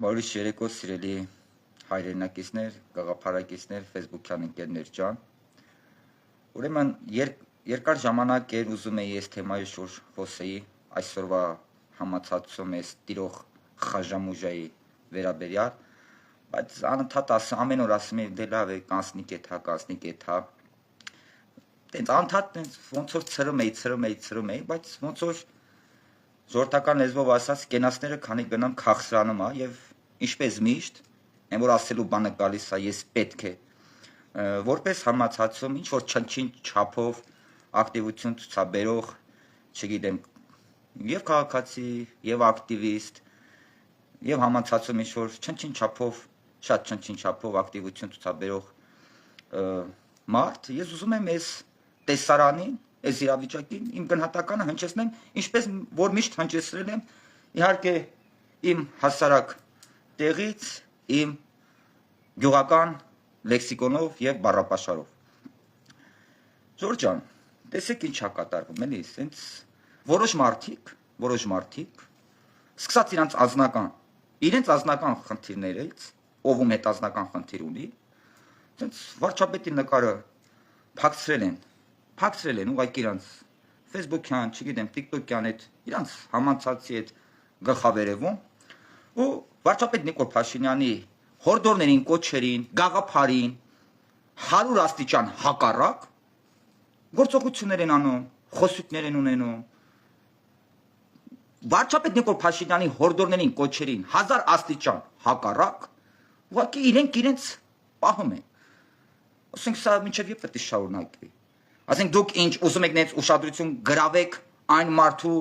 Բարի երեկո սիրելի հայրենակիցներ, գաղափարակիցներ, Facebook-յան ընկերներ ջան։ Ուրեմն երկար ժամանակ էր ուզում էի այս թեմայի շուրջ խոսեի, այսօրվա համացածում ես տիրող խաժամուժայի վերաբերյալ, բայց անընդհատ ամեն օր ասում եմ դե լավ է, կանցնի կեթա։ Տենց անընդհատ ոնց որ ցրում էի, բայց ոնց որ ժողովրդական լեզվով ասած կենացները քանի գնան քաղցրանում է եւ ինչպես միշտ այն որ ասելու բանը գալիս է ես պետք է որպես համացածում ինչ որ չնչին չափով ակտիվություն ցուցաբերող չգիտեմ եւ քաղաքացի եւ ակտիվիստ եւ համացածում ինչ որ չնչին չափով շատ չնչին չափով ակտիվություն ցուցաբերող մարդ ես ուզում եմ այս տեսարանին այս իրավիճակին իմ գնահատականը հնչեցնեմ, ինչպես որ միշտ հնչեցրել եմ, իհարկե իմ հասարակ տեղից, իմ գյուղական լեքսիկոնով եւ բառապաշարով։ Ժորժ ջան, տեսեք ինչ է կատարվում, էլի, սենց որոշ մարդիկ սկսած իրենց ազնական խնդիրներից, ով ում հետ ազնական խնդիր ունի, սենց վարչապետի նկարը փակցրել են ուղղակի իրանց Facebook-յան, չգիտեմ, TikTok-յան հետ, իրանց համացածի հետ գլխավերևում ու վարչապետ Նիկոլ Փաշինյանի հորդորներին, կոչերին, գաղափարին 100 աստիճան հակառակ գործողություններ են անում, խոսույթներ են ունենում։ Վարչապետ Նիկոլ Փաշինյանի հորդորներին, կոչերին 1000 աստիճան հակառակ ուղղակի իրենց պահում են։ Ասենք սա մինչև երբ պետք է շարունակվի։ Ասենք դուք ինչ ուզում եք նենց ուշադրություն գրավեք այն մարդու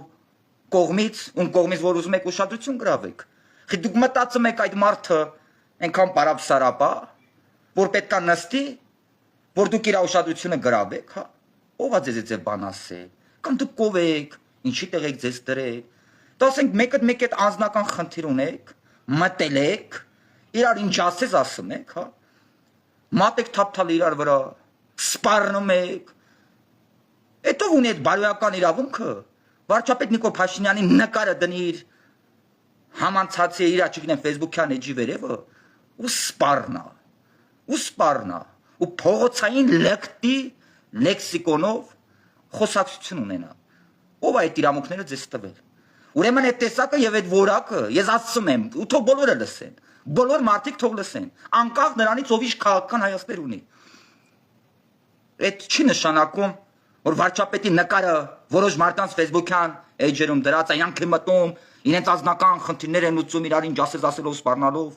կողմից, ում կողմից որ ուզում եք ուշադրություն գրավեք։ Խի դուք մտածում եք այդ մարդը այնքան պարապսարապա, որ պետքա նստի, որ դուք իր ուշադրությունը գրավեք, հա։ Ո՞վ է ձեզ բան ասել։ Կամ դուք կովեք, ինչի տեղ եք ձեզ դրել։ Դա ասենք մեկ այդ անձնական խնդիր ունեք, մտել եք, իրար ինչ ասես ասում եք, հա։ Մատ եք թափթալ իրար վրա, սպառնում եք։ Էտո ունի այդ բարոյական իրավունքը, վարչապետ Նիկոլ Փաշինյանի նկարը դնի իր համանցածի իր չգիտեմ Facebook-յան էջի վերևը ու սպառնա ու փողոցային լեկտի լեքսիկոնով խոսակցություն ունենա։ Ով է այդ իրավունքները ձեզ տվել։ Ուրեմն այդ տեսակը եւ այդ որակը ես ասում եմ, ու թող բոլորը լսեն, բոլոր մարդիկ թող լսեն, անկախ նրանից ով ինչ քաղաքական հայացքներ ունի։ Այդ չի նշանակում որ վարչապետի նկարը որոշ մարդկանց Facebook-յան էջերում դրած է, իրանք են մտնում, իրենց ազնական խնդիրներ են լուծում իրար ինչ ասելով սպառնալով,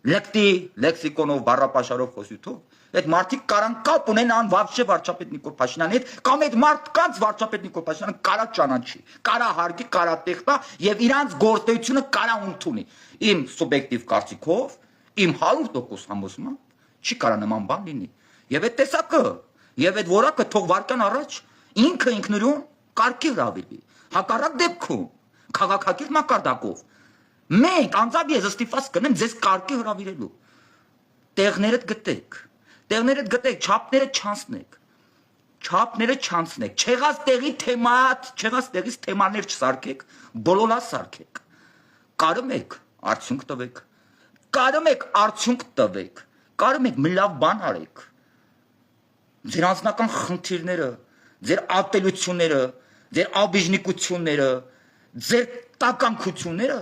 լեկտի, լեքսիկոնով, բառապաշարով խոսույթով, այդ մարդիկ կարան կապ ունենան վաբշե վարչապետ Նիկոլ Փաշինյանի հետ, կամ այդ մարդկանց վարչապետ Նիկոլ Փաշինյանը կարա ճանաչի, կարա հարգի, կարա տեխտա եւ իրանց գործունեությունը կարա ընդունի։ Իմ սուբյեկտիվ կարծիքով, իմ 100% համոզմամբ չի կարա նման բան լինի։ Եվ այդ տեսակը Եվ այդ որակը թող վարկան առաջ ինքը ինքնուրույն կարգի հրավիրվի։ Հակառակ դեպքում քաղաքակիրթ մակարդակով մենք անձամբ ես ստիպված կնեմ ձեզ կարգի հրավիրելու։ Տեղներդ գտեք, չափները չանցնեք։ Չեղած տեղից թեմաներ չսարքեք, բոլորը սարքեք։ Կարում եք արդյունք տվեք, կարում եք մի լավ բան արեք։ Ձեր անձնական խնդիրները, ձեր ատելությունները, ձեր աբիժնիկությունները, ձեր տականքությունները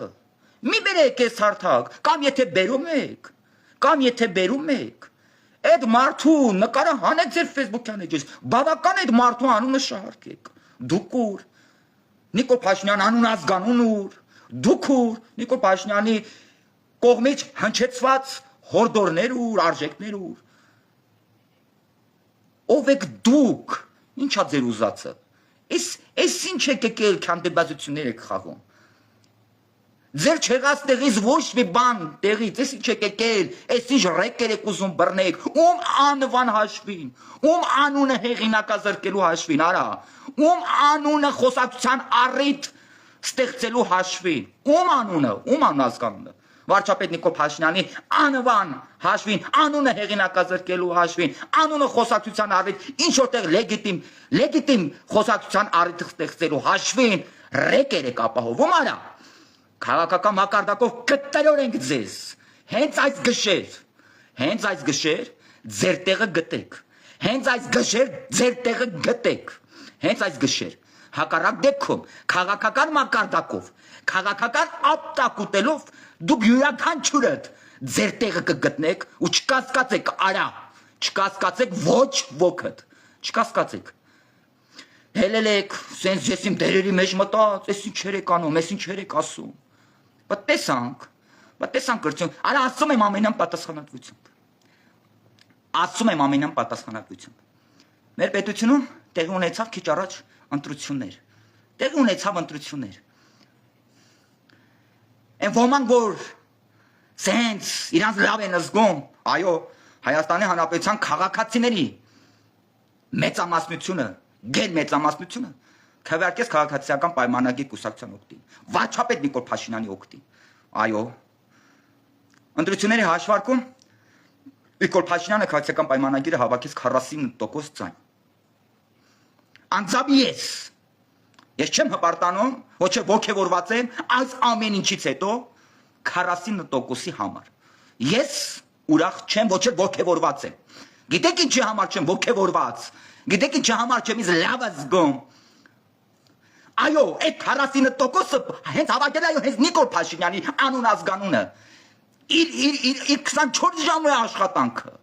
մի բերեք այս հարթակ, կամ եթե բերում եք, այդ մարդու նկարը հանեք ձեր Facebook-յան էջից, բավական այդ մարդու անունը շահարկեք, դուք ուր, Նիկոլ Փաշինյան անուն ազգանուն ուր, դուք ուր, Նիկոլ Փաշինյանի կողմից հնչեցված հորդորներ ուր, արժեքներ ուր, ով եք դուք, ինչա ձեր ուզածը, այս ինչ եք եկել քանդեբազություններ եք խաղում, ձեր չեղած տեղից ոչ մի բան տեղից, այս ինչ եք եկել, այս ինչ ռեկեր եք ուզում բռնեք, ում անվան հաշվին, ում անունը հեղինակազրկելու հաշվին, արա, ում անունը խոսակցության առիթ ստեղծելու հաշվին, ում անազգանունը, վարչապետ Նիկոլ Փաշինյանի անվան հաշվին, անունը հեղինակազրկելու հաշվին, անունը խոսակցության առիթ, ինչ որտեղ լեգիտիմ խոսակցության առիթ ստեղծելու հաշվին ռեկեր եք ապահովում, արա, Քաղաքական մակարդակով կտրոր ենք ձեզ։ Հենց այս գշեր ձեր տեղը գտեք։ Հենց այս գշեր ձեր տեղը գտեք։ Հենց այս գշեր։ Հակառակ դեպքում քաղաքական մակարդակով, քաղաքական ապտակ ուտելով դուք յուրաքանչյուրդ ձեր տեղը կգտնեք ու չկասկածեք արա, չկասկածեք ոչ ոքդ, չկասկածեք։ Հելելեք, սենց ես իմ դերերի մեջ մտած, ես ինչեր եք անում, ես ինչեր եք ասում։ Պատտեսանք կրծյուն, արա ասում եմ ամենան պատասխանատվությամբ։ Ասում եմ ամենան պատասխանատվությամբ։ Մեր պետությունում տեղի ունեցավ քիչ առաջ ընտրություններ։ Տեղի ունեցավ ընտրություններ։ Են ոմանք, որ սենց իրանց լավ են զգում, այո, Հայաստանի Հանրապետության քաղաքացիների մեծամասնությունը, գեր մեծամասնությունը քվեարկեց քաղաքացիական պայմանագիր կուսակցության օգտին, վարչապետ Նիկոլ Փաշինյանի օգտին, այո, ընտրությունների հաշվարկում Նիկոլ Փաշինյանը քաղաքացիական պայմանագիրը հավաքեց 49% ձայն։ Անձամբ ես չեմ հպարտանում, ոչ է ոգևորված եմ այս ամեն ինչից հետո 49%-ի համար։ Ես ուրախ չեմ, ոչ է ոգևորված եմ։ Գիտեք ինչի համար չեմ ոգևորված։ Գիտեք ինչի համար չեմ ինձ լավ զգում։ Այո, այդ 49%-ը հենց հավաքել այո հենց Նիկոլ Փաշինյանի անուն ազգանունը։ Իր 24 ժամվա աշխատանքը։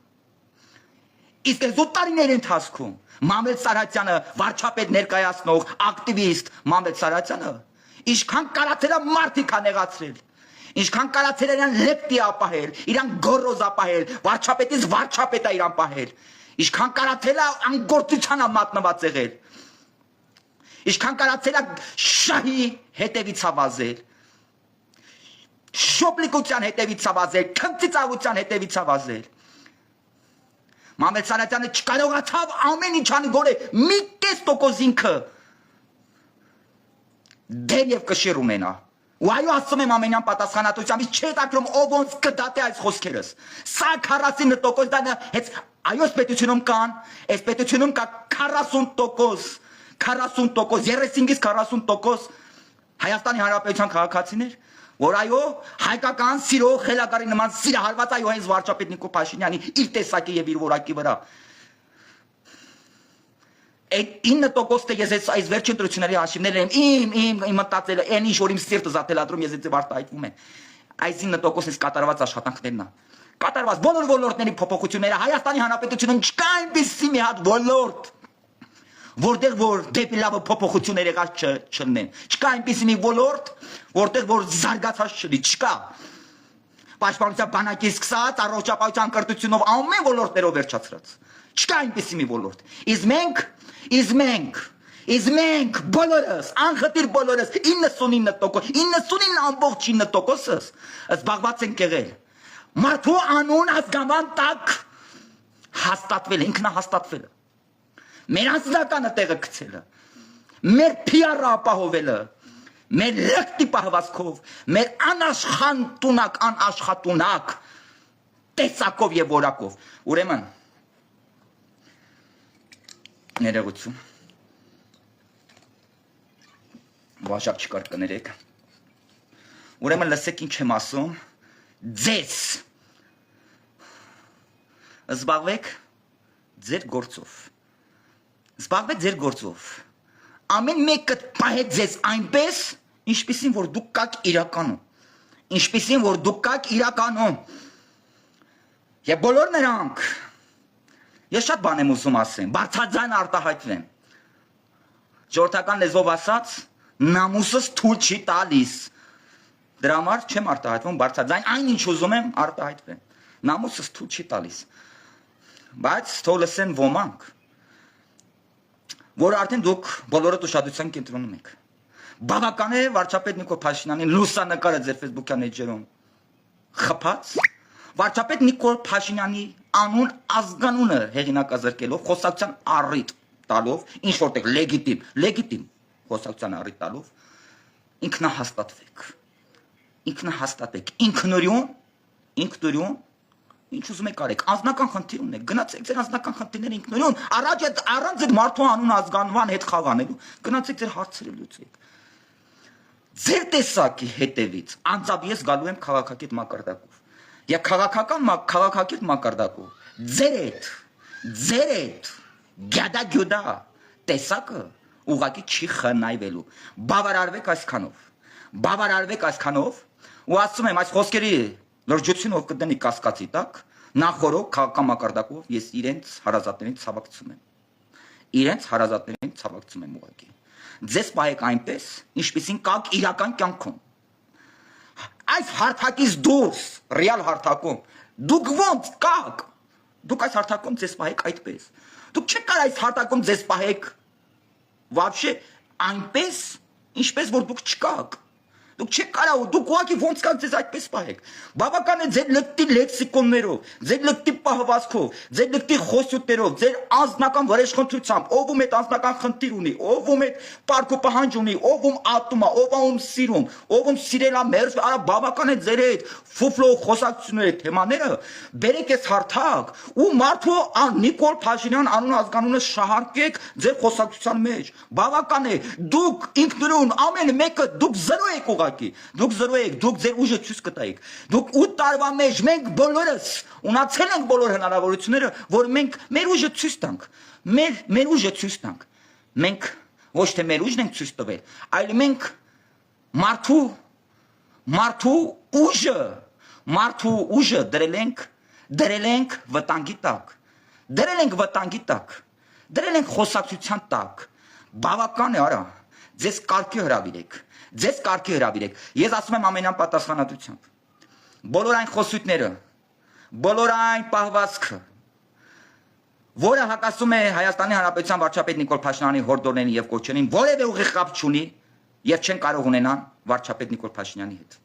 Իսկ այս տարիների ընթացքում Մամեդ Սարհատյանը, վարչապետ ներկայացնող, ակտիվիստ Մամեդ Սարհատյանը, ինչքան կարացել է մարդիկ անեղացրել, ինչքան կարացել է իրան լեպտի ապահել, իրան գորոզ ապահել, վարչապետից վարչապետ է իրան պահել, ինչքան կարացել է անգործության մատնված եղել, ինչքան կարացել է շահի հետևից հավազել, շոպլիկության հետևից հավազել, քնծիծաղության հետևից հավազել։ Մամեդ Սարհատյանը չկարողացավ ամեն ինչ անի, որ մի կես տոկոս ինքը դեր և կշիռ ունենա։ Ու այո ասում եմ ամենյան պատասխանատվությամբ, չէ տակրում ով ոնց կդատի այս խոսքերս։ Սա 49% դա հենց այոս պետությունում կան, այս պետությունում կա 40%, 35-ից 40% Հայաստանի Հանրապետության քաղաքացիներ, որ այո հայկական սիրո խելագարի նման սիրահարված այո հենց վարչապետ Նիկոլ Փաշինյանի իր տեսակի եւ իր որակի վրա։ Այդ 9%-ը ես այս վերջին ընտրությունների հաշիվներն եմ իմ մտածելը, այն ինչ որ իմ սիրտը զաթելադրում ես այդ արտահայտվում են։ Այս 9%-ից կատարված աշխատանքներն է։ Կատարված բոլոր ոլորտների փոփոխությունները Հայաստանի Հանրապետությունում չկա այնպիսի մի հատ ոլորտ, որտեղ որ դեպի լավը փոփոխություններ եղած չլինեն։ Չկա այնպիսի մի ոլորտ, որտեղ որ զարգացած չլինի, չկա։ Պաշտպանության բանակից սկսած, առողջապահության կրթությունով ամեն ոլորտներով վերջացրած։ Չկա այնպիսի մի ոլորտ։ Իսկ մենք բոլորս, անխտիր բոլորս 99.9%-ը զբաղված ենք եղել։ Մարդու անուն ազգանվան տակ հաստատվել, ինքնահաստատվելը։ Մեր անձնականը տեղը գցելը, մեր PR-ը ապահովելը, մեր լկտի պահվածքով, մեր անաշխատունակ տեսակով եւ որակով։ Ուրեմն ներողություն։ Վաշակ չկար կներեք։ Ուրեմն լսեք ինչ եմ ասում, ձեզ զբաղվեք ձեր գործով։ Զբաղվեք ձեր գործով։ Ամեն մեկը պահեք ձեզ այնպես, ինչպիսին որ դուք կաք իրականում։ Ինչպիսին որ դուք կաք իրականում։ Եվ բոլոր նրանք, ես շատ բան եմ ուզում ասեմ, բարձրաձայն արտահայտվեմ։ Ժողովրդական լեզվով ասած, նամուսս թույլ չի տալիս։ Դրա համար չեմ արտահայտվում բարձրաձայն, այն ինչ ուզում եմ արտահայտվեմ։ Նամուսս թույլ չի տալիս։ Բայց թող լսեն ոմանք, որ արդեն դուք բոլորդ ուշադրության կենտրոնում եք։ Բավական է վարչապետ Նիկոլ Փաշինյանի լուսանկարը ձեր Facebook-յան էջերում խփած, վարչապետ Նիկոլ Փաշինյանի անուն ազգանունը հեղինակազրկելով, խոսակցության առիթ տալով, ինչ որտեղ լեգիտիմ խոսակցության առիթ տալով, ինքնահաստատվեք, ինքնուրույն, ինչ ուզում եք արեք, անձնական խնդիր ունեք, գնացեք ձեր անձնական խնդիրները ինքնուրույն, առանց այդ մարդու անուն ազգանվան հետ խաղանելու, գնացեք ձեր հարցերը լուծեք։ ձեր տեսակի հետևից անձամբ ես գալու եմ քաղաքակիրթ մակարդակով։ Եվ քաղաքակիրթ մակարդակով ձեր այդ գյադա տեսակը ուղղակի չի խնայվելու։ Բավարարվեք այսքանով ու ասում եմ այս խոսքերի լրջությունով կդնի կասկածի տակ, նախորդ քաղաքական մակարդակով ես իրենց հարազատներին ցավակցում եմ ուղղակի։ Ձեզ պահեք այնպես, ինչպեսին կաք իրական կյանքում։ Այս հարթակից դուրս, ռեալ հարթակում, դուք ոնց կաք։ Դուք այս հարթակում ձեզ պահեք այդպես։ Դուք չեք կարող այս հարթակում ձեզ պահեք вообще այնպես, ինչպես որ դուք չկաք։ Դուք չեք կարող, դուք ուղղակի ոնց կաք ձեզ այդպես պահեք։ Բավական է ձեր լկտի լեքսիկոններով, ձեր լկտի պահվածքով, ձեր լկտի խոսյութներով, ձեր անձնական վրեժխնդրությամբ, ով ում այդ անձնական խնդիր ունի, ով ում այդ պարկ ու պահանջ ունի, ով ում ատում է, ով ում սիրում, ով ում սիրել է մերժ, արա բավական է ձեր այդ ֆուֆլո խոսակցությունների թեմաները, բերեք այս հարթակ ու մարդու Նիկոլ Փաշինյան անուն ազգանունը շահարկեք ձեր խոսակցության մեջ։ Բավական է, դուք ինքնուրույն ամեն մեկը դուք զրո եք ուղղակի, դուք զրո եք, դուք ձեր ուժը ցույց կտայիք։ Դուք 8 տարվա մեջ մենք բոլորս ունացել ենք բոլոր հնարավորությունները, որ մենք մեր ուժը ցույց տանք, մեր ուժը ցույց տանք։ Մենք ոչ թե մեր ուժն ենք ցույց տվել, այլ մենք մարդու ուժը դրել ենք վտանգի տակ, դրել ենք խոսակցության տակ։ Բավական է, արա, ձեզ կարգի հրավիրեք։ Ես ասում եմ ամենապատասխանատվությամբ։ Բոլոր այն խոսույթները, բոլոր այն պահվածքը, որը հակասում է Հայաստանի Հանրապետության վարչապետ Նիկոլ Փաշինյանի հորդորներին եւ կոչերին, որևէ ուղիղ կապ չունի եւ չեն կարող ունենան վարչապետ Նիկոլ Փաշինյանի հետ։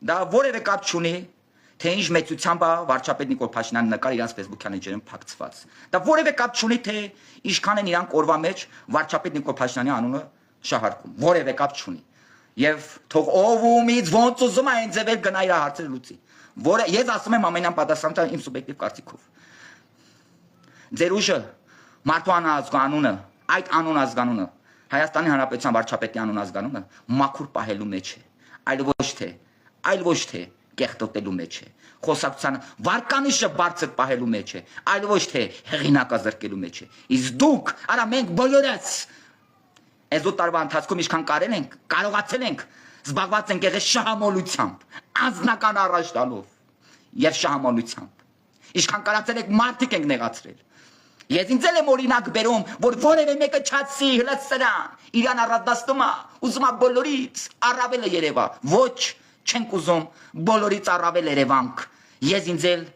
Դա որևէ կապ չունի, թե ինչ մեծությամբ է վարչապետ Նիկոլ Փաշինյանը նկար իրանց Facebook-յան էջերում փակցված։ Դա որևէ կապ չունի, թե ինչքան են իրանք օրվա մեջ վարչապետ Նիկոլ Փաշինյանի անունը շահարկում։ Որևէ կապ չունի։ Եվ թող ով ումից ոնց ուզում է այն ձևեր գնա իր հարցերը լուծի։ Որը ես ասում եմ ամենապատասխանատու իմ սուբյեկտիվ կարծիքով։ Ձեր ուժը մարդու անունը, այդ անուն ազգանունը, Հայաստանի Հանրապետության վարչապետի անուն ազգանունը մաքուր պահելու մեջ է, այլ ոչ թե կեղտոտելու մեջ է, խոսակցության վարկանիշը բարձր պահելու մեջ է, այլ ոչ թե հեղինակազրկելու մեջ է։ Իսկ դուք, արա մենք բոլորս այս 8 տարվա ընթացքում ինչքան կարողացել ենք զբաղված ենք եղել շահամոլությամբ, անձնական առաջ տալով եւ շահամոլությամբ։ Ինչքան կարողացել ենք մարդիկ ենք նեղացրել։ Ես ինձ եմ օրինակ բերում, որ որևէ մեկը չացի հլացրան, իրան առադաստում է, ուզում է բոլորից առավել երևա։ Ոչ, չենք ուզում բոլորից առավել երևանք։ Ես ինձ էլ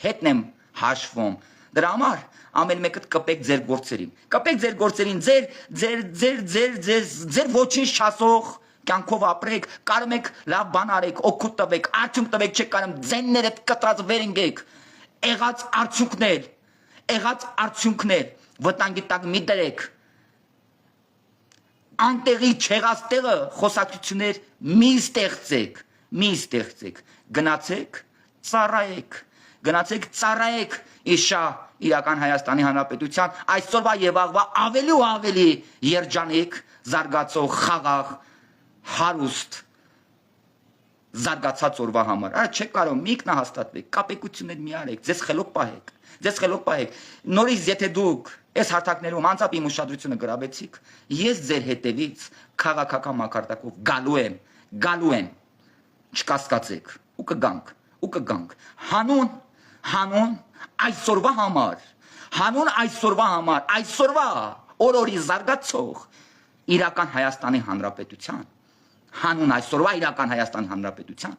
հետն եմ հաշվում։ Դրա համար ամեն մեկը կպեք ձեր գործերին, ձեր ոչինչ չասող կյանքով ապրեք, կարում եք լավ բան արեք, օգուտ տվեք, արդյունք տվեք, չեք կարում ձեններդ կտրած վեր ընկեք, եղած արդյունքներ վտանգի տակ մի դրեք, անտեղի չեղած տեղը խոսակցություններ մի ստեղծեք, գնացեք ծառայեք իշա իրական Հայաստանի Հանրապետության այսօրվա եւ աղվա ավելի ու ավելի երջանիկ, զարգացող, խաղաղ, հարուստ զարգացած օրվա համար։ Արա չեք կարող միգնահաստատվեք, կապեկություններ մի արեք, ձեզ խելոք պահեք։ Նորից եթե դուք այս հարթակներում անձամբ իմ ուշադրությունը գրավեցիք, ես ձեր հետևից քաղաքական մակարդակով գալու եմ, չկասկածեք, ու կգանք։ Հանուն այսօրվա համար, այսօրվա օրորի զարգացող իրական Հայաստանի Հանրապետության, հանուն այսօրվա իրական Հայաստանի Հանրապետության,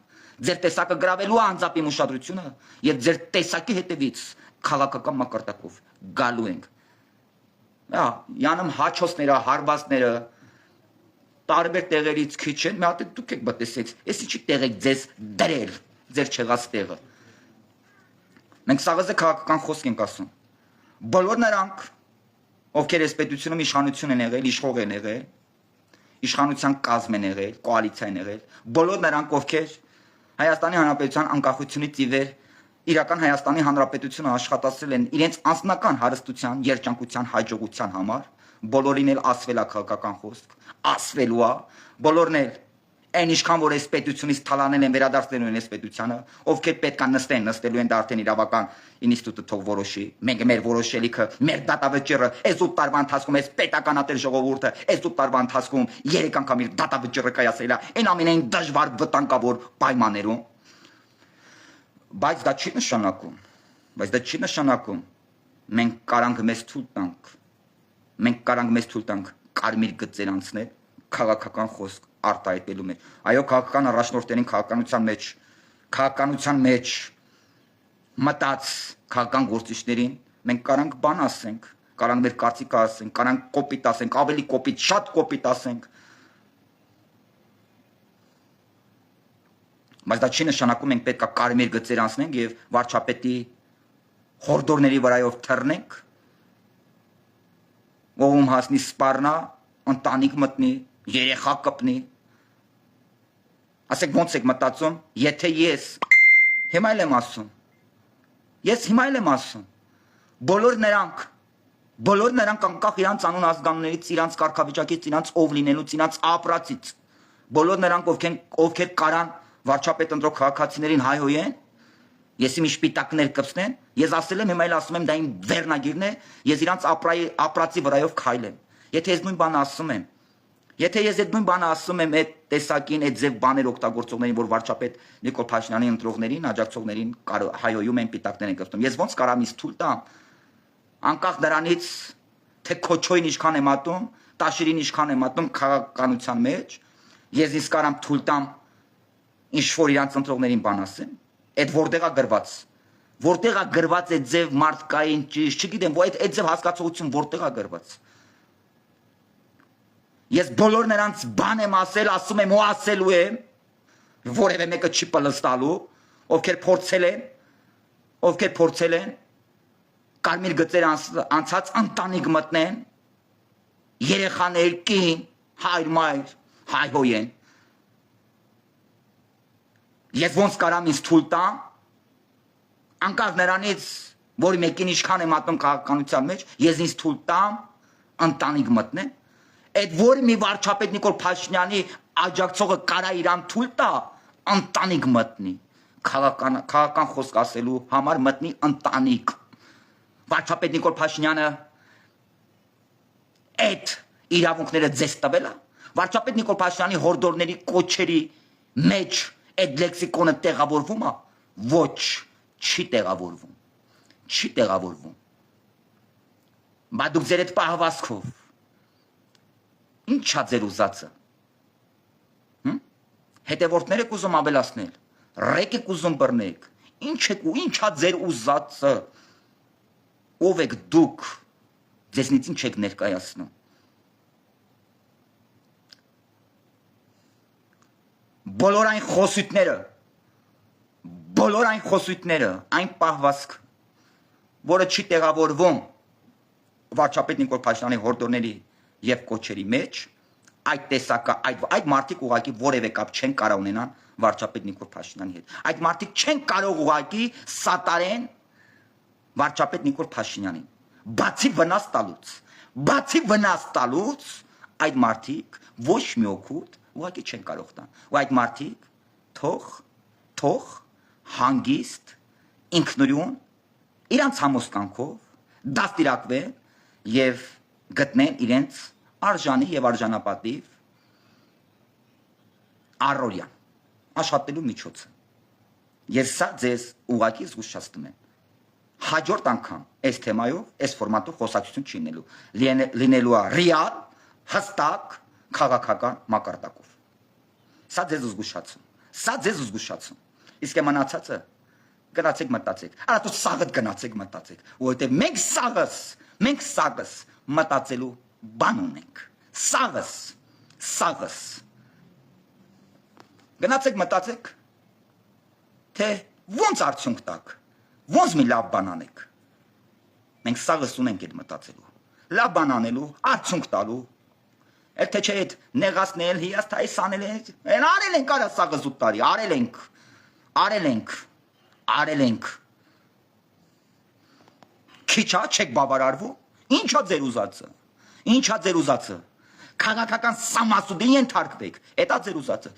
ձեր տեսակը գրավելու անձամբ իմ ուշադրությունը եւ ձեր տեսակի հետևից քաղաքական մակարդակով գալու ենք։ Յանում հաչոսները, հարվածները տարբեր տեղերից քիչ են, մի հատ դուք եք բտեսեց, ես ինչի տեղ եք ձեզ դրել, ձեր չեղած տեղը։ Մենք սաղազե քաղաքական խոսք ենք ասում։ Բոլոր նրանք, ովքեր այս պետությունում իշխանություն են եղել, իշխող են եղել, իշխանության կազմ են եղել, կոալիցիա են եղել, բոլոր նրանք, ովքեր Հայաստանի Հանրապետության անկախությունից ի վեր իրական Հայաստանի Հանրապետությունը աշխատացրել են իրենց անձնական հարստության, երջանկության, հաջողության համար, բոլորին էլ ասվել է քաղաքական խոսք, ասվելու է, բոլորն էլ Այն ինչքան որ այս պետությունից թալանել են վերադարձնելու են այս պետությանը, ովքեր պետք է նստեն, նստելու են դա արդեն իրավական ինստիտուտը թող որոշի։ Մենք մեր որոշելիքը, մեր դատավճիռը, այս 8 տարվա ընթացքում այս պետականատեր ժողովուրդը, այս 8 տարվա ընթացքում 3 անգամ իր դատավճիռը կայացրել է, այն ամենայն դժվար վտանգավոր պայմաններում։ Բայց դա չի նշանակում, մենք կարանք մեզ թույլ տանք, կարմիր գծեր անցնել քաղաքական խոսք արտահայտելու մեջ։ Այո, քաղաքական առաջնորդներին քաղաքականության մեջ մտած քաղաքական գործիչներին մենք կարանք բան ասենք, կարանք մեր կարծիքը ասենք, կարանք կոպիտ ասենք, ավելի կոպիտ, շատ կոպիտ ասենք։ Բայց դա չի նշանակում մենք պետք է կարմիր գծեր անցնենք եւ վարչապետի հորդորների վրայով թռնենք, ում հասնի սպառնա, ընտանիք մտնի, երեխա կպնի։ Ասեք ոնց եք մտածում, եթե ես հիմա էլ եմ ասում, բոլոր նրանք անկախ իրանց անուն ազգանուններից, իրանց կարգավիճակից, իրանց ով լինելուց, իրանց ապրածից, բոլոր նրանք ովքեր կարան վարչապետ ընտրող քաղաքացիներին հայհոյեն, ես իմ շպիտակներ կպցնեն, ես ասել եմ, հիմա էլ ասում եմ, դա իմ վերնագիրն է, ես իրանց ապրածի վրայով քայլեմ։ Եթե ես նույն բանը ասում եմ այդ տեսակին, այդ ձև բաներ օգտագործողներին, որ վարչապետ Նիկոլ Փաշինյանի ընտրողներին, աջակցողներին հայոյում են, պիտակներ են կպցնում, ես ոնց կարամ ինձ թույլ տամ, անկախ նրանից, թե քոչոյին ինչքան եմ ատում, տաշիրին ինչքան եմ ատում քաղաքականության մեջ, ես ինձ կարամ թույլ տամ ինչ-որ իրանց ընտրողներին բան ասեմ, այդ որտեղ է գրված այդ ձև մարդկային ճիշտ, չգիտեմ, այդ ձև հասկացողություն որտեղ է գրված։ Ես բոլոր նրանց բան եմ ասել, ասում եմ ու ասելու եմ, որևէ մեկը չի պլստալու, ովքեր փորձել են կարմիր գծեր անցած ընտանիք մտնեն, երեխաներ, կին, հայր, մայր, հայհոյեն։ Ես ոնց կարամ ինձ թույլ տամ, անկախ նրանից, որ մեկին ինչքան եմ ատում քաղաքականության մեջ, ես ինձ թույլ տամ ընտանիք մտնեն, այդ որ մի վարչապետ Նիկոլ Փաշինյանի աջակցողը կարա իրան թույլ տա ընտանիք մտնի, քաղաքական խոսք ասելու համար մտնի ընտանիք։ Վարչապետ Նիկոլ Փաշինյանը այդ իրավունքները ձեզ տվել է։ Վարչապետ Նիկոլ Փաշինյանի հորդորների կոչերի մեջ այդ լեքսիկոնը տեղավորվում է։ Ոչ, չի տեղավորվում։ Բա դուք ձեր այդ պահվածքով ի՞նչ է ձեր ուզածը։ Հետևորդներ եք ուզում ավելացնել, ռեկ եք ուզում բռնեք, ինչ է ձեր ուզածը, ով եք դուք, ձեզնից ինչ եք ներկայացնում։ Բոլոր այն խոսույթները, այն պահվածքը, որը չի տեղավորվում վարչապետ Նիկոլ Փաշինյանի հորդորների և կոչերի մեջ, այդ տեսակը, այդ մարդիկ ուղղակի որևէ կապ չեն կարող ունենան վարչապետ Նիկոլ Փաշինյանի հետ։ Այդ մարդիկ չեն կարող ուղղակի սատարեն վարչապետ Նիկոլ Փաշինյանին։ Բացի վնաս տալուց, այդ մարդիկ ոչ մի օգուտ ուղղակի չեն կարող տան։ Ու այդ մարդիկ թող հանգիստ, ինքնուրույն, իրանց համոզկանքով դաստիարակվեն և գտնեն իրենց արժանի և արժանապատիվ առօրյան աշխատելու միջոցը։ Ես սա ձեզ ուղղակի զգուշացնում եմ։ Հաջորդ անգամ այս թեմայով, այս ֆորմատով խոսակցություն չի լինելու է ռեալ, հստակ, քաղաքական մակարդակով։ Սա ձեզ զգուշացում։ Իսկ մնացածը գնացեք մտածեք։ Արա դու սաղդ գնացեք մտածեք, որովհետև մենք սաղս մտածելու բան ունենք։ Սաղս։ Գնացեք մտածեք, թե ոնց արդյունք տակ, ոնց մի լավ բան անեք։ Մենք սաղս ունենք այդ մտածելու, լավ բան անելու, արդյունք տալու, թե չէ այդ նեղացնել, հիասթայս անել ենք արա սաղս 8 տարի, արել ենք։ Քիչ չեք բավարարվում, ինչա ձեր ուզածը, Քաղաքական սամասուդի ենթարկվեք, էտա ձեր ուզածը,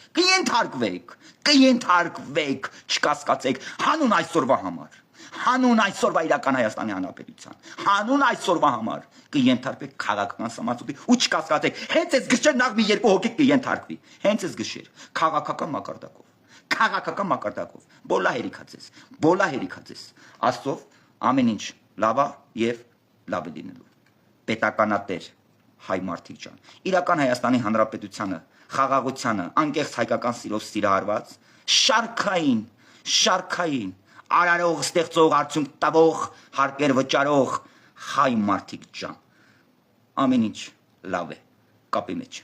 կենթարկվեք, չկասկածեք, հանուն այսօրվա համար, հանուն այսօրվա իրական Հայաստանի Հանրապետության, հանուն այսօրվա համար կենթարկվեք քաղաքական սամասուդի ու չկասկածեք, հենց այս գշեր նախ մի երկու հոգի կենթարկվի, հենց այս գշեր, քաղաքական մակարդակով, բոլա հերիքացես, Աստծով ամեն ինչ լավա եւ լավ է լինելու, պետականատեր հայ մարդիկ ջան, իրական Հայաստանի Հանրապետությանը, խաղաղությանը, անկեղծ հայկական սիրով սիրահարված, շարքային, արարող, ստեղծող, արդյունք տվող, հարկեր վճարող հայ մարդիկ ջան, ամեն ինչ լավ է, կապի մեջ